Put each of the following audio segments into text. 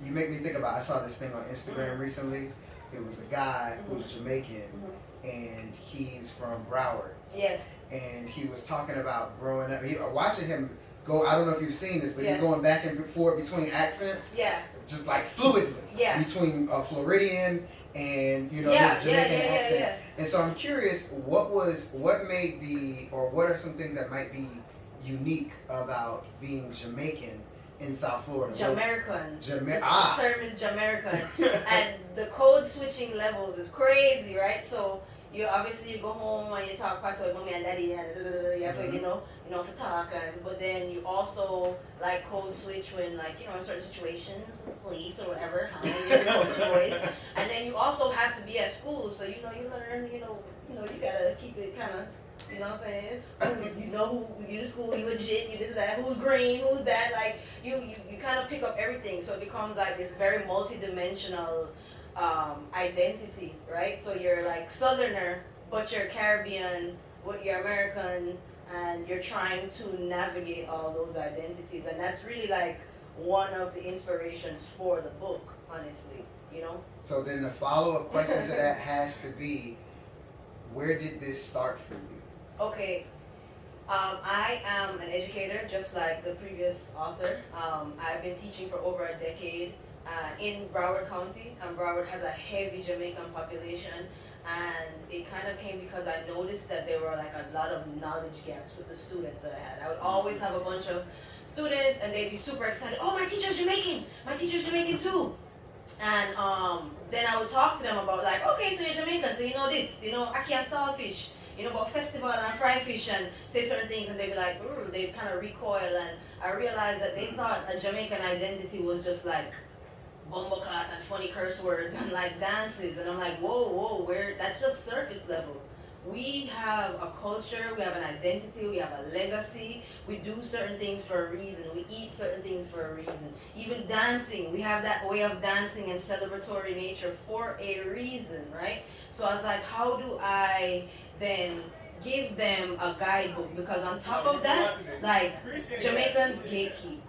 you make me think about. I saw this thing on Instagram recently. It was a guy who's Jamaican, and he's from Broward. Yes. And he was talking about growing up. Watching him go. I don't know if you've seen this, but he's going back and forth between accents. Yeah. Just like fluidly. Yeah. Between Floridian and his Jamaican accent. Yeah. And so I'm curious, what are some things that might be unique about being Jamaican in South Florida? Jamaican. The term is Jamaican. And the code switching levels is crazy, right? So you go home and you talk back to your mommy and daddy and you have to, for talk, but then you also like code switch when in certain situations, police or whatever, how you record the voice. And then you also have to be at school, so you learn, you gotta keep it kind of, you know what I'm saying? Who you to school, you legit, you this, that, who's green, who's that, like, you kind of pick up everything, so it becomes like this very multi-dimensional identity, right? So you're like Southerner, but you're Caribbean, but you're American, and you're trying to navigate all those identities, and that's really like one of the inspirations for the book, honestly, So then the follow-up question to that has to be, where did this start for you? Okay, I am an educator, just like the previous author. I've been teaching for over a decade in Broward County, and Broward has a heavy Jamaican population, and it kind of came because I noticed that there were like a lot of knowledge gaps with the students that I had. I would always have a bunch of students, and they'd be super excited. Oh, my teacher's Jamaican! My teacher's Jamaican too! And then I would talk to them about like, okay, so you're Jamaican, so you know this, I can't saltfish, about festival and fry fish, and say certain things, and they'd be like, they'd kind of recoil, and I realized that they thought a Jamaican identity was just like bumbleclot and funny curse words and like dances, and I'm like, whoa, that's just surface level. We have a culture, we have an identity, we have a legacy, we do certain things for a reason, we eat certain things for a reason. Even dancing, we have that way of dancing and celebratory nature for a reason, right? So I was like, how do I then give them a guidebook? Because on top of that, like, Jamaicans gatekeep.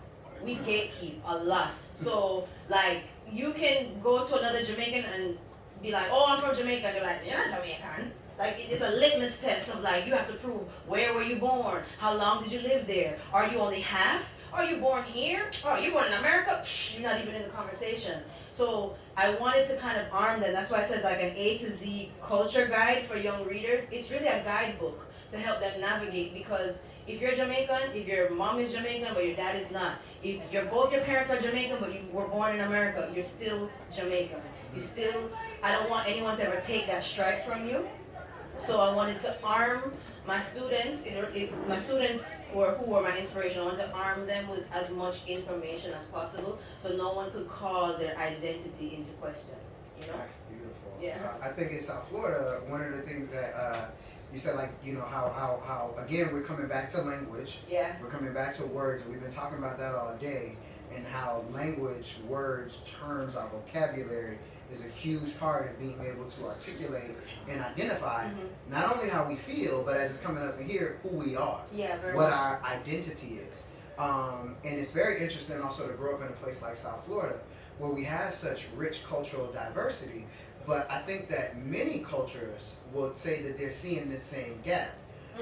We gatekeep a lot. So, like, you can go to another Jamaican and be like, oh, I'm from Jamaica. They're like, you're not Jamaican. Like, it's a litmus test of like, you have to prove, where were you born? How long did you live there? Are you only half? Are you born here? Oh, you're born in America? You're not even in the conversation. So I wanted to kind of arm them. That's why it says like an A to Z culture guide for young readers. It's really a guidebook to help them navigate, because if you're Jamaican, if your mom is Jamaican but your dad is not, if both your parents are Jamaican but you were born in America, you're still Jamaican. I don't want anyone to ever take that stripe from you. So I wanted to arm my students, my students who were my inspiration, I wanted to arm them with as much information as possible so no one could call their identity into question, That's beautiful. Yeah. I think in South Florida, one of the things that you said, like, how again, we're coming back to language. Yeah. We're coming back to words, and we've been talking about that all day, and how language, words, terms, our vocabulary is a huge part of being able to articulate and identify not only how we feel, but as it's coming up in here, who we are. Yeah, very what much. our identity is. And it's very interesting also to grow up in a place like South Florida, where we have such rich cultural diversity, but I think that many cultures will say that they're seeing this same gap.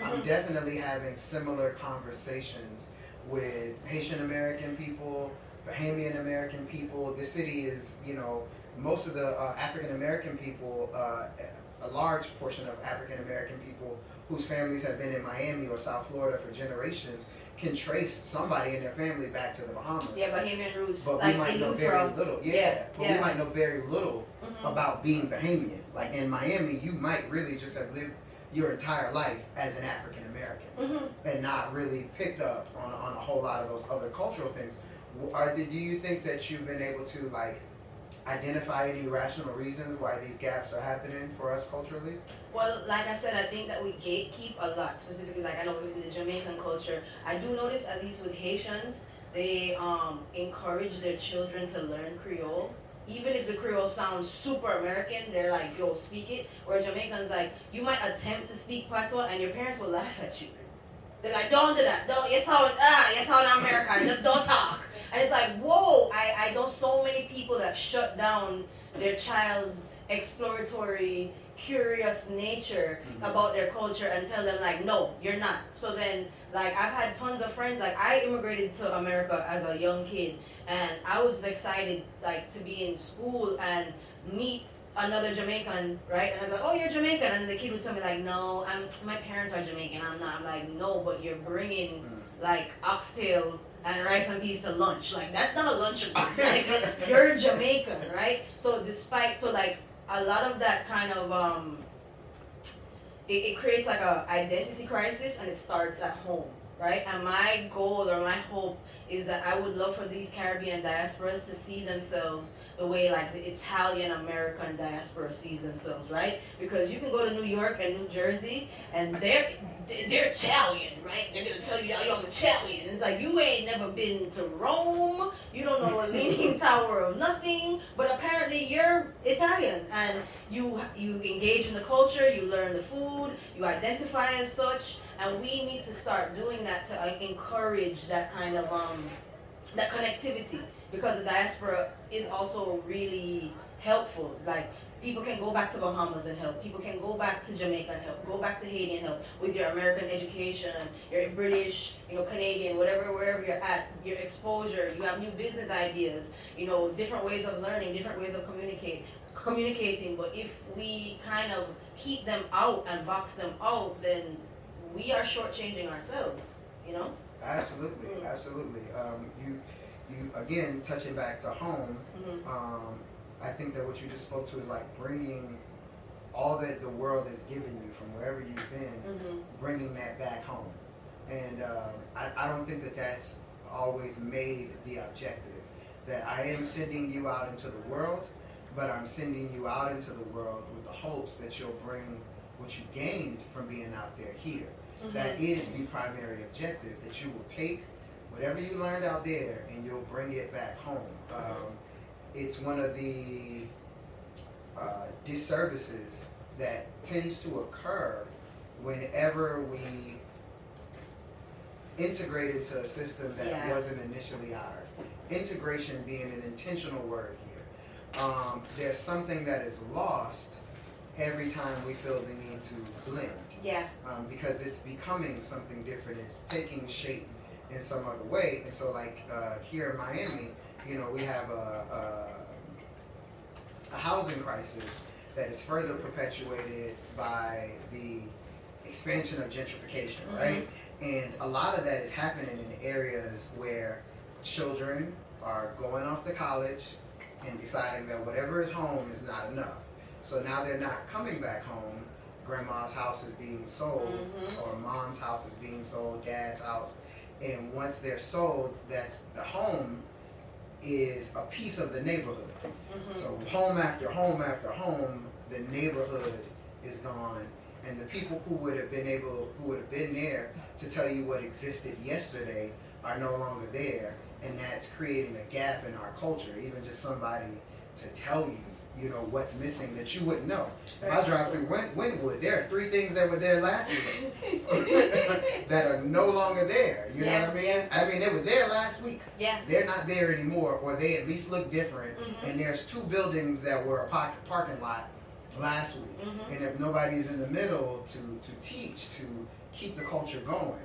I'm definitely having similar conversations with Haitian American people, Bahamian American people. The city is, most of the African American people, a large portion of African American people whose families have been in Miami or South Florida for generations can trace somebody in their family back to the Bahamas. Yeah, Bahamian roots. But like we might know very little. We might know very little about being Bahamian. Like in Miami, you might really just have lived your entire life as an African American and not really picked up on a whole lot of those other cultural things. Do you think that you've been able to identify any rational reasons why these gaps are happening for us culturally? Well, like I said, I think that we gatekeep a lot, specifically, like I know within the Jamaican culture. I do notice, at least with Haitians, they encourage their children to learn Creole. Even if the Creole sounds super American, they're like, yo, speak it. Where Jamaicans, like, you might attempt to speak Patois and your parents will laugh at you. They're like, don't do that. You sound American, just don't talk. And it's like, whoa, I know so many people that shut down their child's exploratory, curious nature about their culture and tell them like, no, you're not. So then, like, I've had tons of friends, like, I immigrated to America as a young kid, and I was excited, like, to be in school and meet another Jamaican, right? And I'm like, oh, you're Jamaican. And the kid would tell me like, no, my parents are Jamaican, I'm not. I'm like, no, but you're bringing like oxtail and rice and peas to lunch. Like, that's not a lunchbox. Like, you're Jamaican, right? So like a lot of that kind of it creates like a identity crisis, and it starts at home, right? And my goal or my hope is that I would love for these Caribbean diasporas to see themselves the way like the Italian American diaspora sees themselves, right? Because you can go to New York and New Jersey and they're Italian, right? They're gonna tell you, I'm Italian. It's like, you ain't never been to Rome, you don't know a leaning tower of nothing, but apparently you're Italian, and you engage in the culture, you learn the food, you identify as such, and we need to start doing that to encourage that kind of that connectivity, because the diaspora is also really helpful. Like, people can go back to Bahamas and help. People can go back to Jamaica and help. Go back to Haiti and help with your American education, your British, Canadian, wherever you're at, your exposure. You have new business ideas, different ways of learning, different ways of communicating. But if we kind of keep them out and box them out, then we are shortchanging ourselves, Absolutely, absolutely. You again, touching back to home, I think that what you just spoke to is like bringing all that the world has given you from wherever you've been, bringing that back home. And I don't think that that's always made the objective. That I am sending you out into the world, but I'm sending you out into the world with the hopes that you'll bring what you gained from being out there here. That is the primary objective, that you will take whatever you learned out there and you'll bring it back home. It's one of the disservices that tends to occur whenever we integrate into a system that wasn't initially ours. Integration being an intentional word here. There's something that is lost every time we feel the need to blend. Yeah. Because it's becoming something different. It's taking shape in some other way. And so, like here in Miami, we have a housing crisis that is further perpetuated by the expansion of gentrification, right? And a lot of that is happening in areas where children are going off to college and deciding that whatever is home is not enough. So now they're not coming back home. Grandma's house is being sold, or mom's house is being sold, dad's house. And once they're sold, that's the home is a piece of the neighborhood. So home after home after home, the neighborhood is gone. And the people who would have been there to tell you what existed yesterday are no longer there. And that's creating a gap in our culture. Even just somebody to tell you, what's missing that you wouldn't know. If I drive through Wynwood, there are 3 things that were there last week that are no longer there. You know what I mean? I mean, they were there last week. Yeah. They're not there anymore, or they at least look different. And there's 2 buildings that were a parking lot last week. And if nobody's in the middle to teach, to keep the culture going,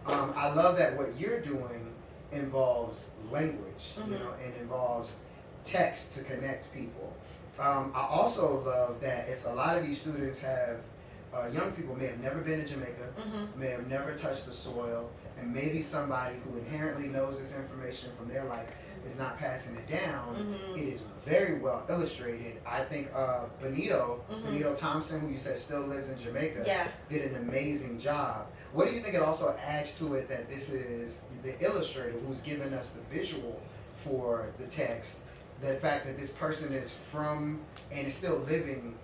I love that what you're doing involves language, and involves text to connect people. I also love that if a lot of these students have, young people may have never been to Jamaica, may have never touched the soil, and maybe somebody who inherently knows this information from their life is not passing it down, it is very well illustrated. I think Benito Thompson, who you said still lives in Jamaica, did an amazing job. What do you think it also adds to it that this is the illustrator who's given us the visual for the text, the fact that this person is from and is still living,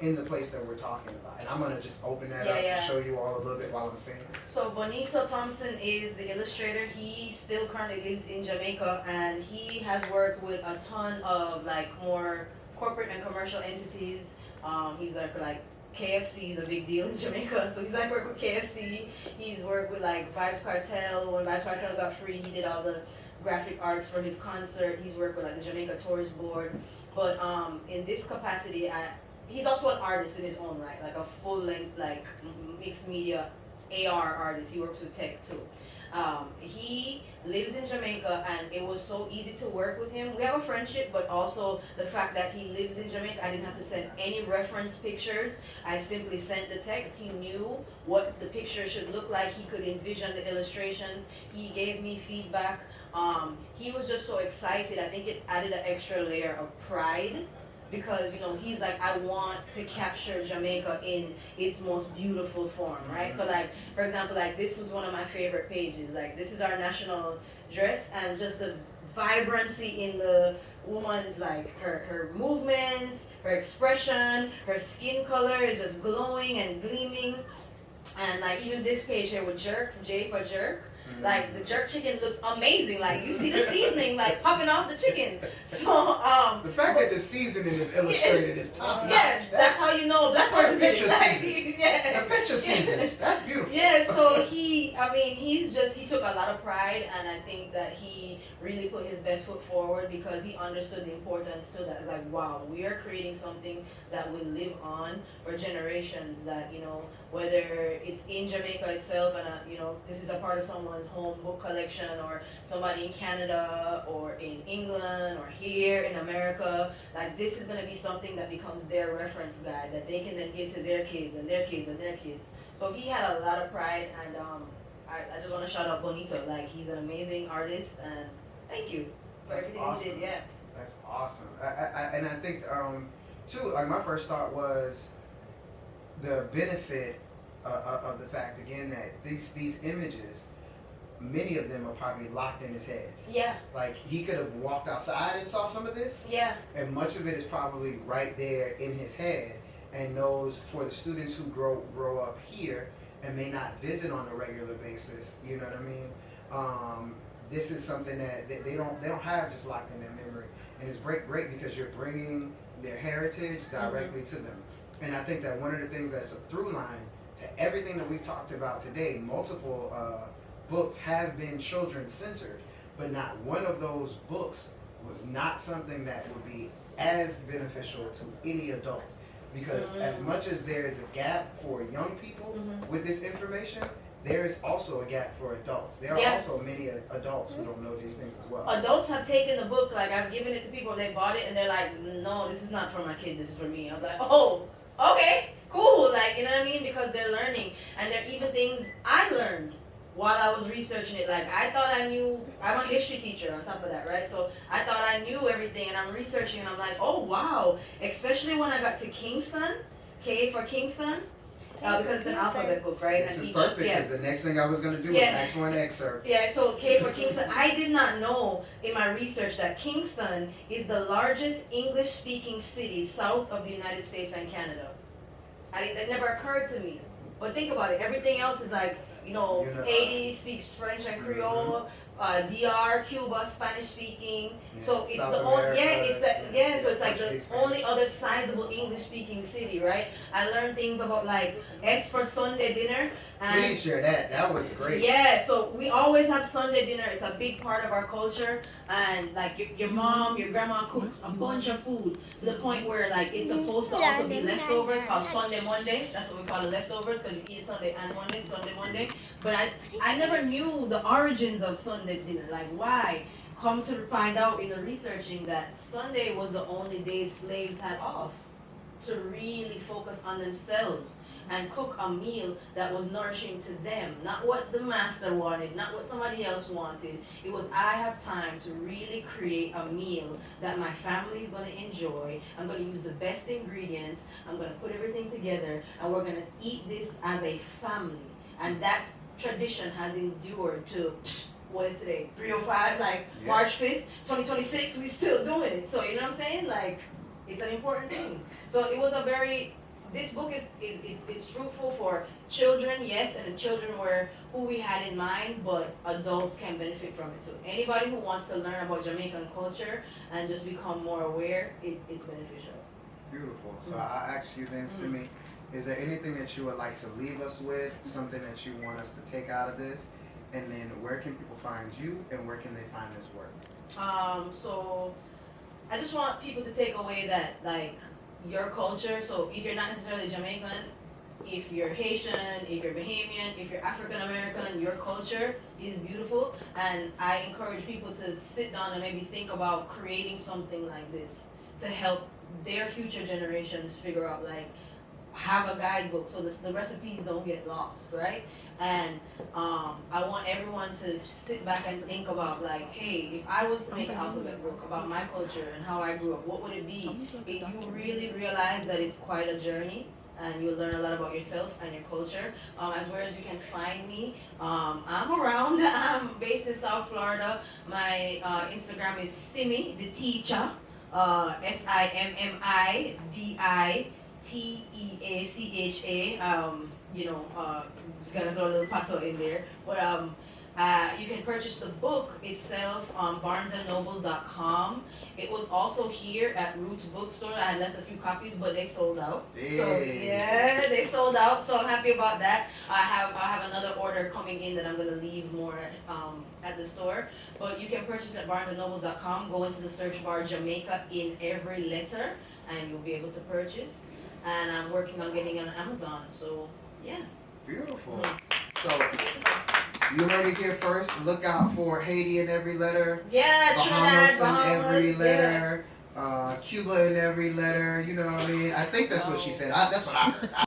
in the place that we're talking about? And I'm going to just open that up to show you all a little bit while I'm saying it. So Bonito Thompson is the illustrator. He still currently lives in Jamaica, and he has worked with a ton of like more corporate and commercial entities. He's like KFC is a big deal in Jamaica, so he's like worked with KFC. He's worked with like Vibes Cartel. When Vibes Cartel got free, he did all the graphic arts for his concert. He's worked with like the Jamaica Tourist Board. But in this capacity, he's also an artist in his own right, like a full length, like mixed media AR artist. He works with tech too. He lives in Jamaica, and it was so easy to work with him. We have a friendship, but also the fact that he lives in Jamaica, I didn't have to send any reference pictures. I simply sent the text. He knew what the picture should look like. He could envision the illustrations. He gave me feedback. He was just so excited. I think it added an extra layer of pride because, you know, he's like, I want to capture Jamaica in its most beautiful form, right? So like, for example, like this was one of my favorite pages. Like this is our national dress, and just the vibrancy in the woman's, like her movements, her expression, her skin color is just glowing and gleaming. And like even this page here with jerk, J for jerk, like the jerk chicken looks amazing. Like you see the seasoning like popping off the chicken. So the fact that the seasoning is illustrated is top notch. Yeah, that's how you know a black person did picture it. Like, season. yeah. The picture season. That's beautiful. Yeah, so he took a lot of pride, and I think that he really put his best foot forward because he understood the importance to that. It's like, wow, we are creating something that will live on for generations, that, you know, whether it's in Jamaica itself and, you know, this is a part of someone's home book collection, or somebody in Canada or in England or here in America, like this is going to be something that becomes their reference guide that they can then give to their kids and their kids and their kids. So he had a lot of pride, and I just want to shout out Bonito. Like, he's an amazing artist, and thank you for everything awesome. he did. Yeah. That's awesome. And I think too, like my first thought was the benefit of the fact again that these images, many of them are probably locked in his head. Yeah. Like he could have walked outside and saw some of this. Yeah. And much of it is probably right there in his head, and knows for the students who grow up here and may not visit on a regular basis, you know what I mean? This is something that they don't have just locked in their memory, and it's great because you're bringing their heritage directly to them. And I think that one of the things that's a through line to everything that we've talked about today, multiple books have been children centered, but not one of those books was not something that would be as beneficial to any adult. Because as much as there is a gap for young people with this information, there is also a gap for adults. There are also many adults who don't know these things as well. Adults have taken the book, like I've given it to people, they bought it, and they're like, no, this is not for my kid, this is for me. I was like, oh, okay, cool, like, you know what I mean? Because they're learning, and there are even things I learned while I was researching it. Like, I thought I knew, I'm a history teacher on top of that, right? So I thought I knew everything, and I'm researching, and I'm like, oh, wow. Especially when I got to Kingston, K for Kingston, because it's an alphabet book, right? This is perfect, because the next thing I was going to do was ask for an excerpt. Yeah, so K for Kingston. I did not know in my research that Kingston is the largest English-speaking city south of the United States and Canada. That never occurred to me. But think about it. Everything else is like, you know, Haiti speaks French and Creole. DR, Cuba, Spanish speaking. So it's South the only, so it's like the only other sizable English speaking city, right? I learned things about like S for Sunday dinner. And please share that. That was great. Yeah, so we always have Sunday dinner. It's a big part of our culture, and like your mom, your grandma cooks a bunch of food to the point where like it's supposed to also be leftovers, called Sunday Monday. That's what we call it, leftovers, because you eat Sunday and Monday, Sunday Monday. But I never knew the origins of Sunday dinner, like why. Come to find out in the researching that Sunday was the only day slaves had off to really focus on themselves and cook a meal that was nourishing to them. Not what the master wanted, not what somebody else wanted. It was, I have time to really create a meal that my family is going to enjoy. I'm going to use the best ingredients. I'm going to put everything together, and we're going to eat this as a family. And that tradition has endured to, what is today, 305, like March 5th, 2026, we still doing it. So, you know what I'm saying? Like, it's an important thing. So it was a very, this book is it's fruitful for children, yes, and the children were who we had in mind, but adults can benefit from it too. Anybody who wants to learn about Jamaican culture and just become more aware, it's beneficial. Beautiful. So I'll ask you then, Simi, is there anything that you would like to leave us with, something that you want us to take out of this? And then where can people find you, and where can they find this work? So I just want people to take away that, like, your culture. So if you're not necessarily Jamaican, if you're Haitian, if you're Bahamian, if you're African American, your culture is beautiful. And I encourage people to sit down and maybe think about creating something like this to help their future generations figure out, like, have a guidebook so the recipes don't get lost, right? And I want everyone to sit back and think about, like, hey, if I was to make an alphabet book about my culture and how I grew up, what would it be? You really realize that it's quite a journey, and you'll learn a lot about yourself and your culture. As well as you can find me, I'm around. I'm based in South Florida. My Instagram is Simmy the Teacher, SIMMIDITEACHA. Gonna throw a little pato in there. But you can purchase the book itself on barnesandnobles.com. It was also here at Roots Bookstore. I had left a few copies, but they sold out. Hey. So yeah, they sold out. So I'm happy about that. I have another order coming in that I'm gonna leave more at the store. But you can purchase it at barnesandnobles.com. Go into the search bar Jamaica in every letter, and you'll be able to purchase. And I'm working on getting on Amazon. So yeah. Beautiful. So you heard it here first. Look out for Haiti in every letter. Yeah, Bahamas Trinidad, in every Bahamas, letter. Cuba in every letter. You know what I mean? I think that's what she said. That's what I heard.